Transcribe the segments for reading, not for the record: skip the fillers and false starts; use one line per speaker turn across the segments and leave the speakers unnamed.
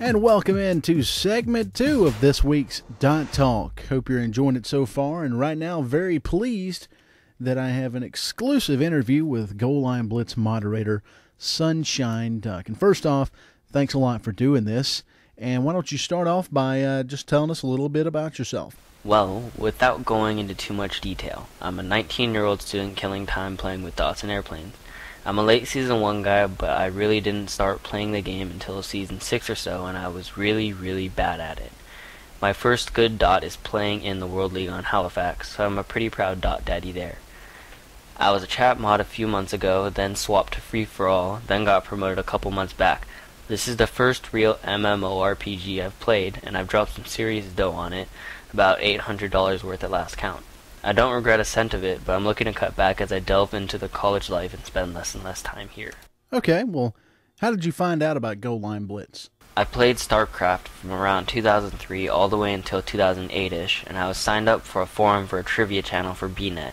And welcome into segment 2 of this week's Dot Talk. Hope you're enjoying it so far, and right now very pleased that I have an exclusive interview with Goal Line Blitz moderator Sunshine Duck. And first off, thanks a lot for doing this. And why don't you start off by just telling us a little bit about yourself?
Well, without going into too much detail, I'm a 19-year-old student killing time playing with dots and airplanes. I'm a late Season 1 guy, but I really didn't start playing the game until Season 6 or so, and I was really bad at it. My first good dot is playing in the World League on Halifax, so I'm a pretty proud dot daddy there. I was a chat mod a few months ago, then swapped to free-for-all, then got promoted a couple months back. This is the first real MMORPG I've played, and I've dropped some serious dough on it, about $800 worth at last count. I don't regret a cent of it, but I'm looking to cut back as I delve into the college life and spend less and less time here.
Okay, well, how did you find out about Goal Line Blitz?
I played StarCraft from around 2003 all the way until 2008-ish, and I was signed up for a forum for a trivia channel for BNet.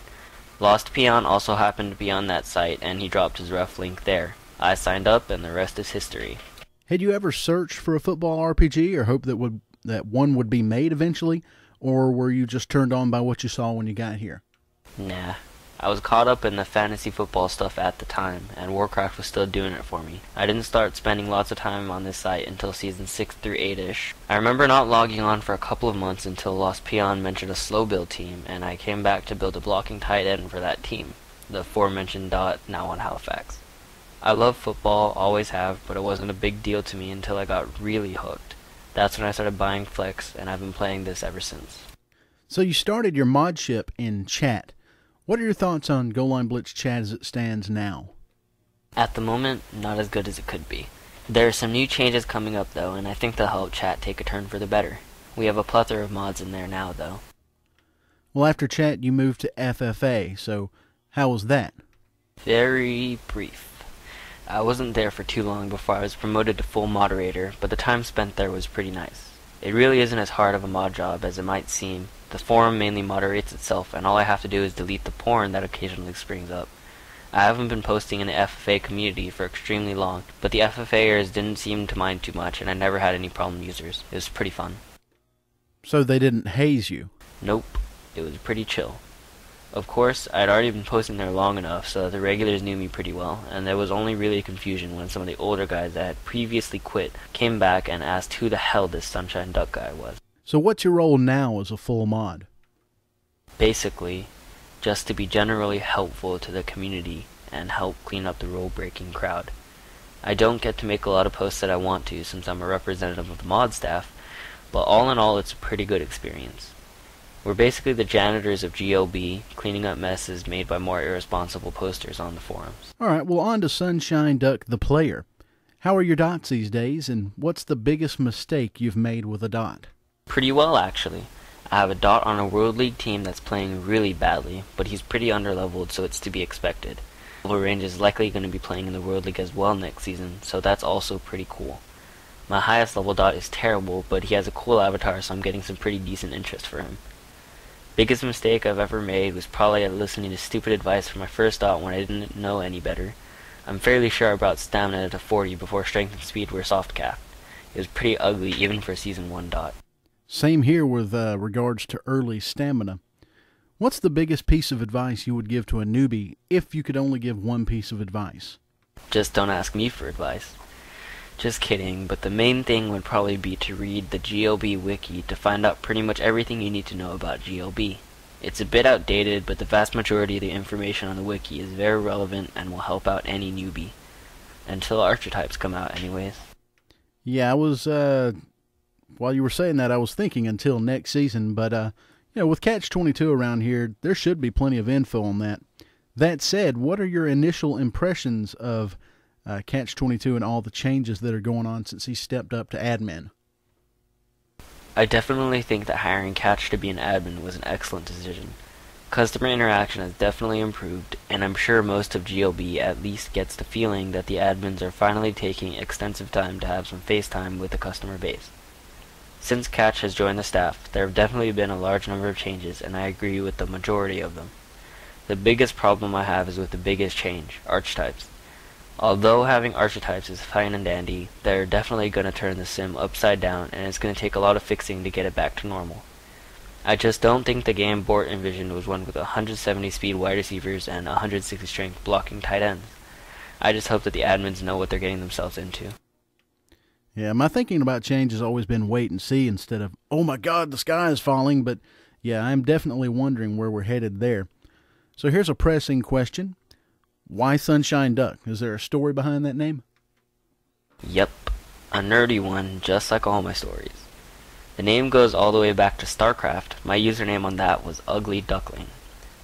Lost Peon also happened to be on that site, and he dropped his ref link there. I signed up, and the rest is history.
Had you ever searched for a football RPG or hoped that one would be made eventually? Or were you just turned on by what you saw when you got here?
Nah. I was caught up in the fantasy football stuff at the time, and Warcraft was still doing it for me. I didn't start spending lots of time on this site until Season 6 through 8-ish. I remember not logging on for a couple of months until Lost Peon mentioned a slow build team, and I came back to build a blocking tight end for that team, the aforementioned dot now on Halifax. I love football, always have, but it wasn't a big deal to me until I got really hooked. That's when I started buying Flex, and I've been playing this ever since.
So you started your modship in chat. What are your thoughts on Goal Line Blitz chat as it stands now?
At the moment, not as good as it could be. There are some new changes coming up though, and I think they'll help chat take a turn for the better. We have a plethora of mods in there now though.
Well, after chat you moved to FFA, so how was that?
Very brief. I wasn't there for too long before I was promoted to full moderator, but the time spent there was pretty nice. It really isn't as hard of a mod job as it might seem. The forum mainly moderates itself, and all I have to do is delete the porn that occasionally springs up. I haven't been posting in the FFA community for extremely long, but the FFAers didn't seem to mind too much, and I never had any problem users. It was pretty fun.
So they didn't haze you?
Nope. It was pretty chill. Of course, I'd already been posting there long enough so that the regulars knew me pretty well, and there was only really confusion when some of the older guys that had previously quit came back and asked who the hell this Sunshine Duck guy was.
So what's your role now as a full mod?
Basically, just to be generally helpful to the community and help clean up the rule-breaking crowd. I don't get to make a lot of posts that I want to since I'm a representative of the mod staff, but all in all it's a pretty good experience. We're basically the janitors of GLB, cleaning up messes made by more irresponsible posters on the forums.
Alright, well on to Sunshine Duck the player. How are your dots these days, and what's the biggest mistake you've made with a dot?
Pretty well, actually. I have a dot on a World League team that's playing really badly, but he's pretty underleveled, so it's to be expected. Level Range is likely going to be playing in the World League as well next season, so that's also pretty cool. My highest level dot is terrible, but he has a cool avatar, so I'm getting some pretty decent interest for him. Biggest mistake I've ever made was probably listening to stupid advice from my first dot when I didn't know any better. I'm fairly sure I brought stamina to 40 before strength and speed were soft capped. It was pretty ugly even for a Season 1 dot.
Same here with regards to early stamina. What's the biggest piece of advice you would give to a newbie if you could only give one piece of advice?
Just don't ask me for advice. Just kidding, but the main thing would probably be to read the GLB wiki to find out pretty much everything you need to know about GLB. It's a bit outdated, but the vast majority of the information on the wiki is very relevant and will help out any newbie. Until archetypes come out anyways.
Yeah, I was, while you were saying that, I was thinking until next season, but, with Catch-22 around here, there should be plenty of info on that. That said, what are your initial impressions of Catch-22 and all the changes that are going on since he stepped up to admin?
I definitely think that hiring Catch to be an admin was an excellent decision. Customer interaction has definitely improved, and I'm sure most of GLB at least gets the feeling that the admins are finally taking extensive time to have some face time with the customer base. Since Catch has joined the staff, there have definitely been a large number of changes, and I agree with the majority of them. The biggest problem I have is with the biggest change, archetypes. Although having archetypes is fine and dandy, they're definitely going to turn the sim upside down, and it's going to take a lot of fixing to get it back to normal. I just don't think the game Bort envisioned was one with 170 speed wide receivers and 160 strength blocking tight ends. I just hope that the admins know what they're getting themselves into.
Yeah, my thinking about change has always been wait and see instead of, oh my God, the sky is falling. But yeah, I'm definitely wondering where we're headed there. So here's a pressing question. Why Sunshine Duck? Is there a story behind that name?
Yep, a nerdy one, just like all my stories. The name goes all the way back to StarCraft. My username on that was Ugly Duckling.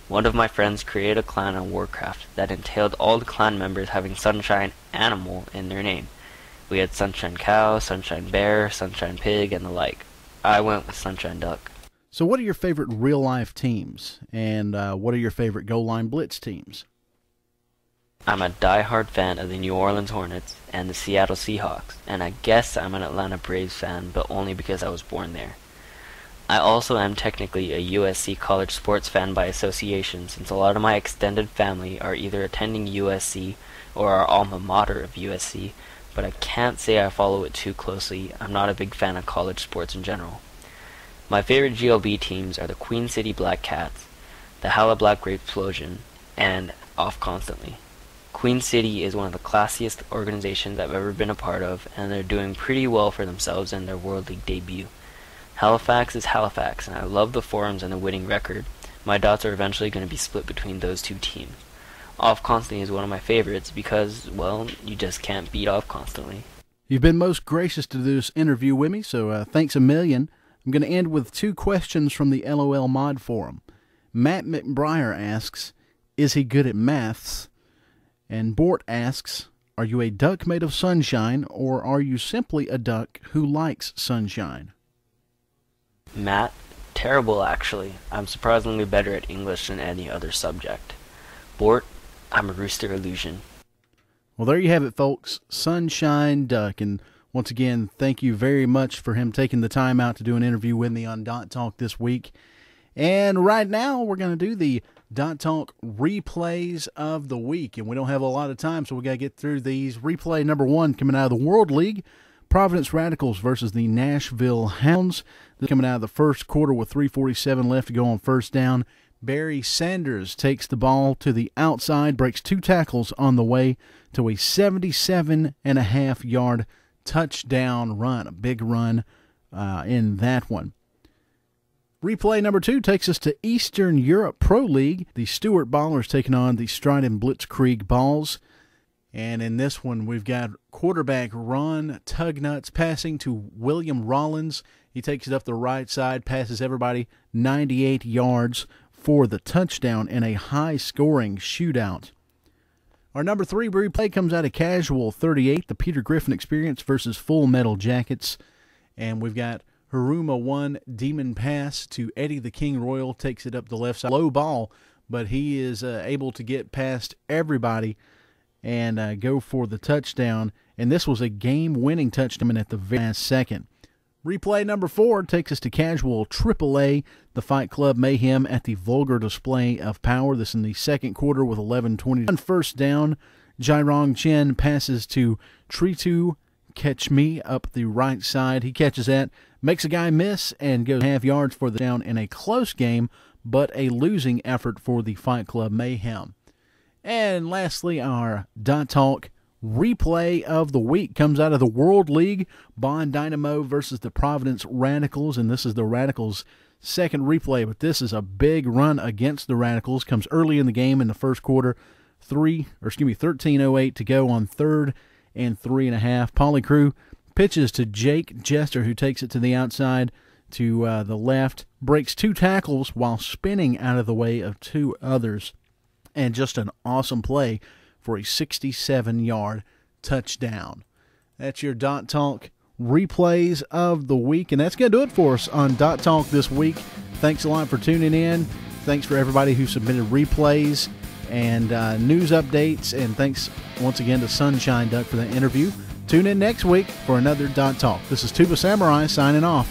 One of my friends created a clan on Warcraft that entailed all the clan members having Sunshine Animal in their name. We had Sunshine Cow, Sunshine Bear, Sunshine Pig, and the like. I went with Sunshine Duck.
So what are your favorite real-life teams? And what are your favorite Goal Line Blitz teams?
I'm a die-hard fan of the New Orleans Hornets and the Seattle Seahawks, and I guess I'm an Atlanta Braves fan, but only because I was born there. I also am technically a USC college sports fan by association, since a lot of my extended family are either attending USC or are alma mater of USC, but I can't say I follow it too closely. I'm not a big fan of college sports in general. My favorite GLB teams are the Queen City Black Cats, the Halla Black Grape Explosion, and Off Constantly. Queen City is one of the classiest organizations I've ever been a part of, and they're doing pretty well for themselves in their World League debut. Halifax is Halifax, and I love the forums and the winning record. My dots are eventually going to be split between those two teams. Off Constantly is one of my favorites because, well, you just can't beat Off Constantly.
You've been most gracious to do this interview with me, so thanks a million. I'm going to end with 2 questions from the LOL Mod Forum. Matt McBriar asks, is he good at maths? And Bort asks, are you a duck made of sunshine, or are you simply a duck who likes sunshine?
Matt, terrible actually. I'm surprisingly better at English than any other subject. Bort, I'm a rooster illusion.
Well, there you have it, folks. Sunshine Duck. And once again, thank you very much for him taking the time out to do an interview with me on Dot Talk this week. And right now, we're going to do the Dot Talk replays of the week. And we don't have a lot of time, so we got to get through these. Replay number 1 coming out of the World League. Providence Radicals versus the Nashville Hounds. They're coming out of the first quarter with 3:47 left to go on first down. Barry Sanders takes the ball to the outside, breaks 2 tackles on the way to a 77.5-yard touchdown run. A big run in that one. Replay number 2 takes us to Eastern Europe Pro League. The Stuart Ballers taking on the Stridon Blitzkrieg Balls. And in this one, we've got quarterback Ron Tugnuts passing to William Rollins. He takes it up the right side, passes everybody 98 yards for the touchdown in a high-scoring shootout. Our number 3 replay comes out of Casual 38, the Peter Griffin Experience versus Full Metal Jackets. And we've got Haruma 1 Demon Pass to Eddie the King Royal, takes it up the left side. Low ball, but he is able to get past everybody and go for the touchdown. And this was a game-winning touchdown at the very last second. Replay number 4 takes us to Casual AAA, the Fight Club Mayhem at the Vulgar Display of Power. This in the second quarter with 11:20. On first down, Jairong Chen passes to Tritu Catch Me up the right side. He catches that, makes a guy miss, and goes half yards for the down in a close game, but a losing effort for the Fight Club Mayhem. And lastly, our Dot Talk replay of the week comes out of the World League. Bond Dynamo versus the Providence Radicals, and this is the Radicals' second replay, but this is a big run against the Radicals. Comes early in the game in the first quarter. 13:08 to go on 3rd and 3.5. Polycrew pitches to Jake Jester, who takes it to the outside to the left, breaks 2 tackles while spinning out of the way of 2 others, and just an awesome play for a 67-yard touchdown. That's your Dot Talk replays of the week, and that's going to do it for us on Dot Talk this week. Thanks a lot for tuning in. Thanks for everybody who submitted replays and news updates, and thanks once again to Sunshine Duck for that interview. Tune in next week for another Dot Talk. This is Tuba Samurai signing off.